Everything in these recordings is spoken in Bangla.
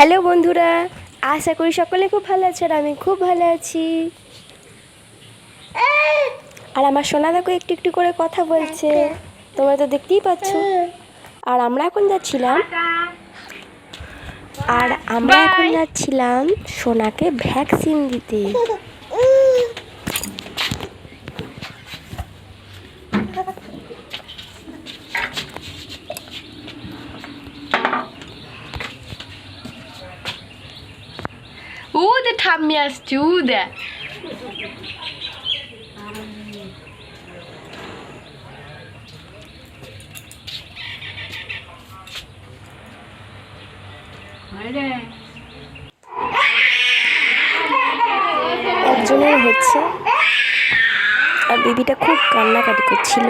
হ্যালো বন্ধুরা, আশা করি সকলে খুব ভালো আছে। আর আমি খুব ভালো আছি। আর আমার সোনা দেখো একটু একটু করে কথা বলছে, তোমরা তো দেখতেই পাচ্ছ। আর আমরা এখন যাচ্ছিলাম সোনাকে ভ্যাকসিন দিতে। Det tar mig stude. একজনের হচ্ছে, আর বেবিটা খুব কান্নাকাটি করছিল।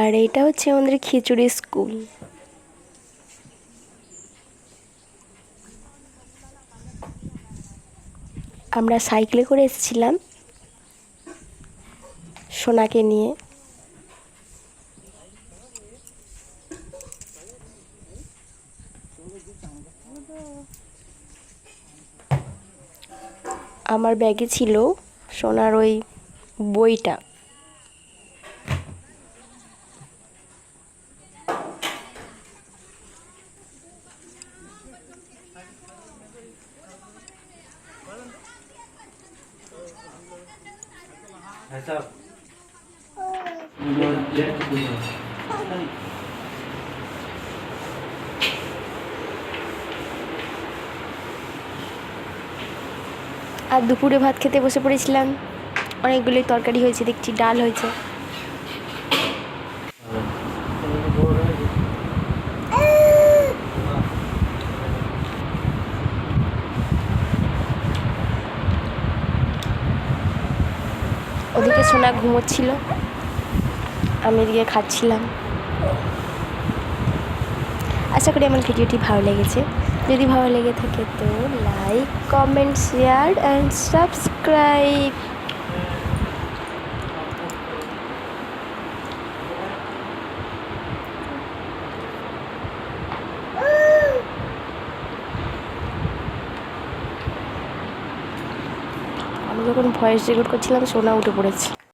আর এইটা হচ্ছে আমাদের খিচুড়ি স্কুল। আমরা সাইকেলে করে এসেছিলাম সোনাকে নিয়ে। আমার ব্যাগে ছিল সোনার ওই বইটা। আর দুপুরে ভাত খেতে বসে পড়েছিলাম। অনেকগুলোই তরকারি হয়েছে, দেখছি ডাল হয়েছে। ওদিকে সোনা ঘুমোচ্ছিল, আমি এদিকে খাচ্ছিলাম। আশা করি আমার ভিডিওটি ভালো লেগেছে। যদি ভালো লেগে থাকে তো like, comment, share and subscribe. আমি যখন ভয়েস রেকর্ড করছিলাম সোনা উঠে পড়েছে।